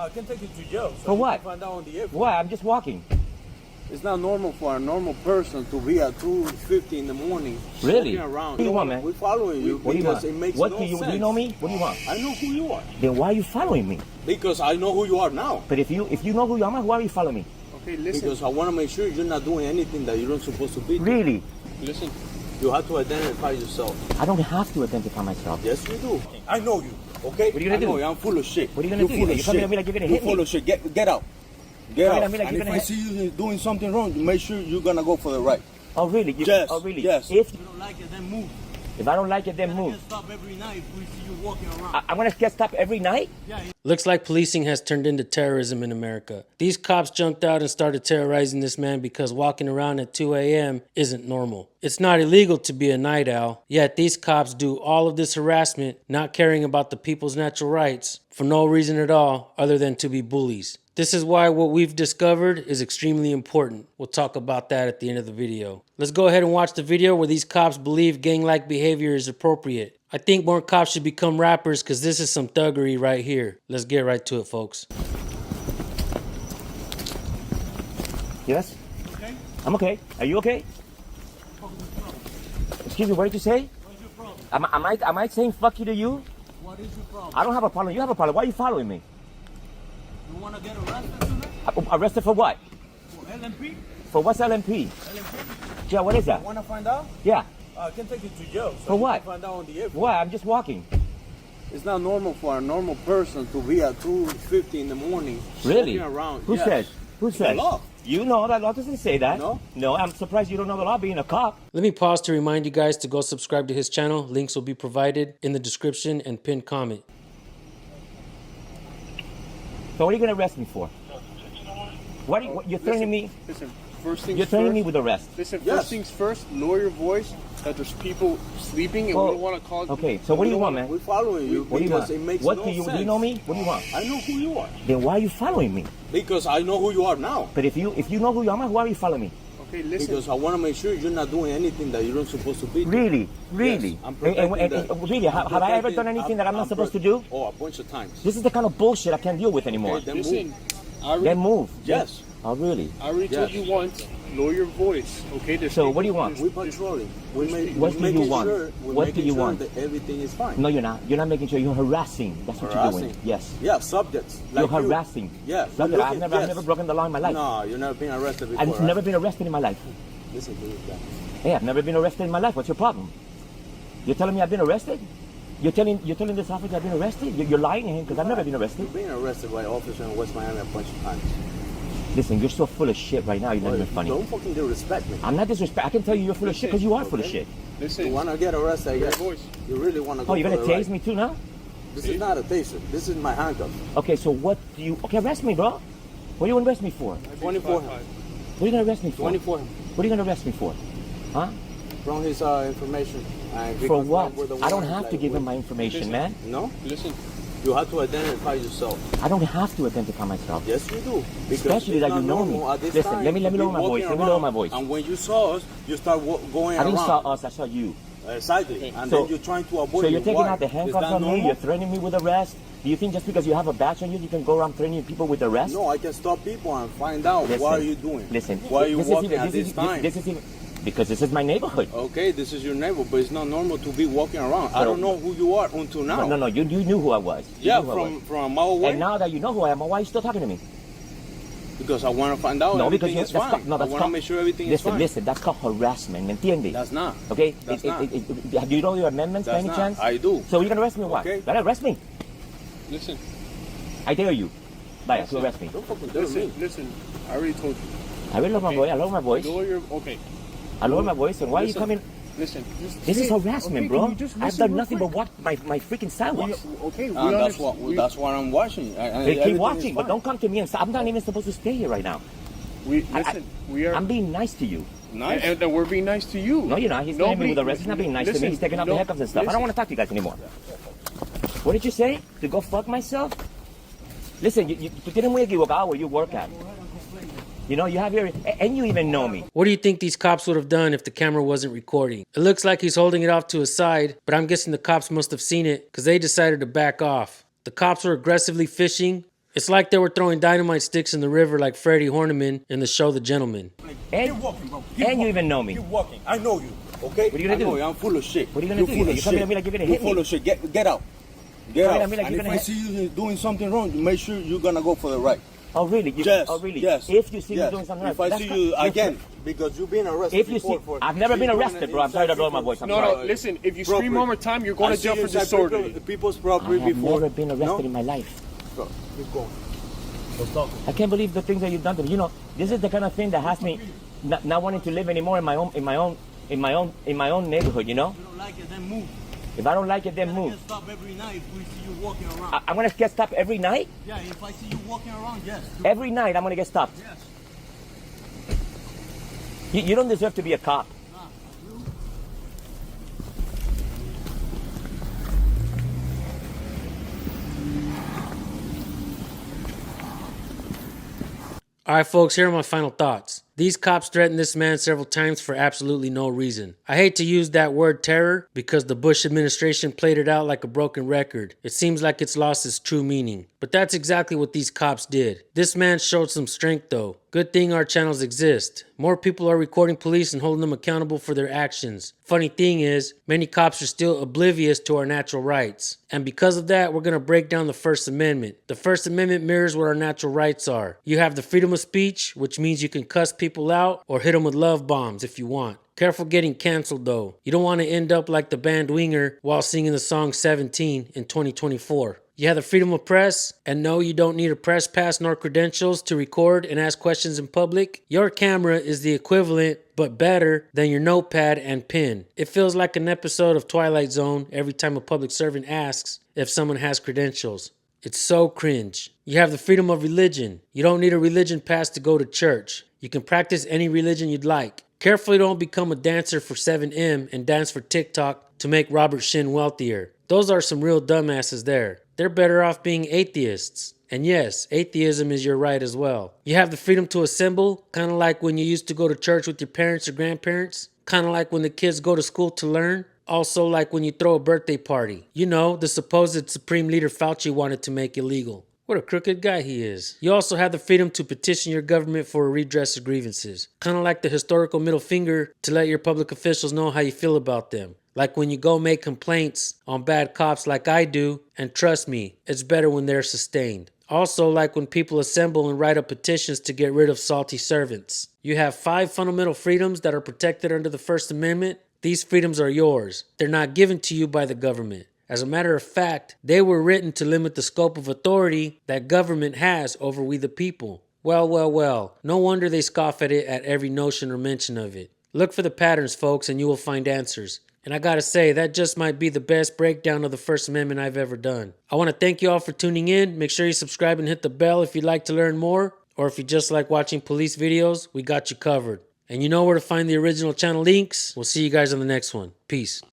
I can take you to jail. So for what? Find out on the airport. Why? I'm just walking. It's not normal for a normal person to be at 2:50 in the morning. Really? Walking around. What do you want, man? We're following you what do you because want? it makes what no do you, sense. Do you know me? What do you want? I know who you are. Then why are you following me? Because I know who you are now. But if you know who you are, why are you following me? Okay, listen. Because I want to make sure you're not doing anything that you're not supposed to be doing. Really? Listen. You have to identify yourself. I don't have to identify myself. Yes, you do. I know you. Okay? What are you gonna do? I know you. I'm full of shit. What are you gonna do? Full of You're coming at me like you're gonna hit me. You're full of shit. Get out. Get out. Like And if I see you doing something wrong, make sure you're gonna go for the right. Oh really? Yes. Oh really? Yes. If you don't like it, then move. If I don't like it, then move. Get stopped every night if we see you walking around. I'm gonna get stopped every night? Yeah. Looks like policing has turned into terrorism in America. These cops jumped out and started terrorizing this man because walking around at 2 a.m. isn't normal. It's not illegal to be a night owl, yet these cops do all of this harassment, not caring about the people's natural rights, for no reason at all other than to be bullies. This is why what we've discovered is extremely important. We'll talk about that at the end of the video. Let's go ahead and watch the video where these cops believe gang-like behavior is appropriate. I think more cops should become rappers because this is some thuggery right here. Let's get right to it, folks. Yes? Okay? I'm okay. Are you okay? Excuse me, what did you say? What's your problem? Am I saying fuck you to you? What is your problem? I don't have a problem. You have a problem. Why are you following me? You want to get arrested tonight? Arrested for what? For LMP? For what's LMP? LMP? Yeah, what is that? You want to find out? Yeah. I can take you to jail. So For what? You can find out on the airport. Why? I'm just walking. It's not normal for a normal person to be at 2:50 in the morning. Really? Walking around. Who Yes. says? Who says? The law. You know that law doesn't say that. No? No, I'm surprised you don't know the law being a cop. Let me pause to remind you guys to go subscribe to his channel. Links will be provided in the description and pinned comment. So what are you going to arrest me for? What you're threatening me? Listen, first things You're threatening me first. with arrest. Listen, Yes. first things first, lower your voice that there's people sleeping and Well, we don't want to call. Okay, so what do you want, man? We're following you What do you because want? it makes What no do you sense. do you know me? What do you want? I know who you are. Then why are you following me? Because I know who you are now. But if you know who you are, why are you following me? Okay, listen. Because I want to make sure you're not doing anything that you're not supposed to be doing. Really? Really? Yes, I'm And protecting the- really, have I ever done anything that I'm not supposed to do? Oh, a bunch of times. This is the kind of bullshit I can't deal with anymore. Okay, then Listen, move. Then move. Yes. Oh, really? I already told Yes. you once. Lower your voice. Okay. There's So people- what do you want? We're patrolling. What do you want? What do you want? That everything is fine. No, you're not. You're not making sure. You're harassing. That's what you're Harassing? doing. Yes. Yeah, subjects. You're Like you. harassing. Yeah. Subject. I've never broken the law in my life. No, you've never been arrested before. I've never been arrested in my life. Listen to this guy. Hey, I've never been arrested in my life. What's your problem? You're telling me I've been arrested? You're telling this officer I've been arrested? You're lying to him because I've never been arrested. You've been arrested by an officer in West Miami a bunch of times. Listen, you're so full of shit right now. You're not even funny. Don't fucking disrespect me. I'm not disrespect. I can tell you you're full of shit because you are full of shit. You Listen. want to get arrested, Your yes. voice. You really want to go Oh, you're for gonna the tase ride. me too now? This is not a taser. This is my handcuff. Okay, so what do you? Okay, arrest me, bro. What do you want to arrest me for? 24 What are you gonna arrest me for? 24 What are you gonna arrest me for? Huh? from his information. And For because what? we're the I don't ones, have to like, give him we- my information, man. No? Listen. You have to identify yourself. I don't have to identify myself. Yes, you do. Because Especially it's that you not know me. normal at this Listen, time let me to be lower my voice. walking Let me lower around. my voice. And when you saw us, you start going I didn't around. saw us. I saw you. Exactly. And So- then you're trying to avoid So you're it. taking Why? out the Is handcuffs that on me. normal? You're threatening me with arrest. Do you think just because you have a badge on you, you can go around threatening people with arrest? No, I can stop people and find out Listen, what are you doing. Listen. Why are you this walking is at this time? This is even because this is my neighborhood. Okay, this is your neighbor, but it's not normal to be walking around. I don't know who you are until now. No, you knew who I was. You Yeah, knew who I was. from a mile away. And now that you know who I am, why are you still talking to me? Because I want to find out No, because everything is that's fine. called, no, I that's want to called, make sure everything is listen, fine. Listen, that's called harassment, ¿me entiendes? That's not. Okay? That's not. Do you know your amendments by That's any not. chance? I do. So you're going to arrest me or what? Okay. You're going to arrest me? Listen. I dare you. Vaya, to arrest me. Don't fucking do me. Listen. I already told you. I will lower my voice. I lower my voice. Lower your. Okay. I lower my voice. And why are you Listen. coming? Listen. This is harassment, okay, bro. can you just I've listen done real nothing quick? but walk my freaking sidewalks. Okay. That's what I'm watching. Keep watching, but don't come to me and say, I'm not even supposed to stay here right now. We are. I'm being nice to you. Nice. And we're being nice to you. No, you're not. He's threatening me with arrest. He's not being nice to me. He's taking off the handcuffs and stuff. I don't want to talk to you guys anymore. What did you say? To go fuck myself? Listen, you didn't muy equivocado where you work at. You know, you have your, and you even know me. What do you think these cops would have done if the camera wasn't recording? It looks like he's holding it off to his side, but I'm guessing the cops must have seen it because they decided to back off. The cops were aggressively fishing It's like they were throwing dynamite sticks in the river like Freddie Horniman in the show The Gentleman. And, Keep walking, bro. and you even know me. Keep walking. I know you, okay? What are you gonna do? I know you. I'm full of shit. What are you gonna do? Full of You come here shit. to me like you're gonna You're hit me. full of shit. Get out. Get Come here out. to me like And you're if gonna I hit- see you doing something wrong, make sure you're gonna go for the right. Oh really? Yes. Oh really? Yes. If you see yes. me doing something right, If I that's see fine. you again, because you've been arrested If you before see, for I've never been doing arrested, an bro. I'm sorry to inside blow my people- voice. I'm No, sorry. no, listen, if you Property. scream one more time, you're going I to jail see you for inside disorderly. people's I property have before. never been arrested No? in my life. Go. Keep going. Let's talk. I can't believe the things that you've done to me. You know, this is the kind of thing that has me not wanting to live anymore in my own neighborhood. You know, You don't like it, then move. if I don't like it, then move. Get stopped every night if we see you walking around. I'm gonna get stopped every night. Yeah, if I see you walking around, yes. Every night, I'm gonna get stopped. Yes. You don't deserve to be a cop. All right, folks, here are my final thoughts. These cops threatened this man several times for absolutely no reason. I hate to use that word terror because the Bush administration played it out like a broken record. It seems like it's lost its true meaning. But that's exactly what these cops did. This man showed some strength though. Good thing our channels exist. More people are recording police and holding them accountable for their actions. Funny thing is, many cops are still oblivious to our natural rights. And because of that, we're going to break down the First Amendment. The First Amendment mirrors what our natural rights are. You have the freedom of speech, which means you can cuss people out or hit them with love bombs if you want. Careful getting canceled though. You don't want to end up like the band Winger while singing the song 17 in 2024. You have the freedom of press, and no, you don't need a press pass nor credentials to record and ask questions in public. Your camera is the equivalent, but better, than your notepad and pen. It feels like an episode of Twilight Zone every time a public servant asks if someone has credentials. It's so cringe. You have the freedom of religion. You don't need a religion pass to go to church. You can practice any religion you'd like. Carefully don't become a dancer for 7M and dance for TikTok to make Robert Shin wealthier. Those are some real dumbasses there. They're better off being atheists. And yes, atheism is your right as well. You have the freedom to assemble, kind of like when you used to go to church with your parents or grandparents. Kind of like when the kids go to school to learn. Also like when you throw a birthday party. You know, the supposed Supreme Leader Fauci wanted to make illegal. What a crooked guy he is. You also have the freedom to petition your government for a redress of grievances. Kind of like the historical middle finger to let your public officials know how you feel about them. Like when you go make complaints on bad cops like I do, and trust me, it's better when they're sustained. Also like when people assemble and write up petitions to get rid of salty servants. You have 5 fundamental freedoms that are protected under the First Amendment. These freedoms are yours. They're not given to you by the government. As a matter of fact, they were written to limit the scope of authority that government has over we the people. Well, no wonder they scoff at it at every notion or mention of it. Look for the patterns, folks, and you will find answers. And I gotta say, that just might be the best breakdown of the First Amendment I've ever done. I want to thank you all for tuning in. Make sure you subscribe and hit the bell if you'd like to learn more. Or if you just like watching police videos, we got you covered. And you know where to find the original channel links. We'll see you guys on the next one. Peace.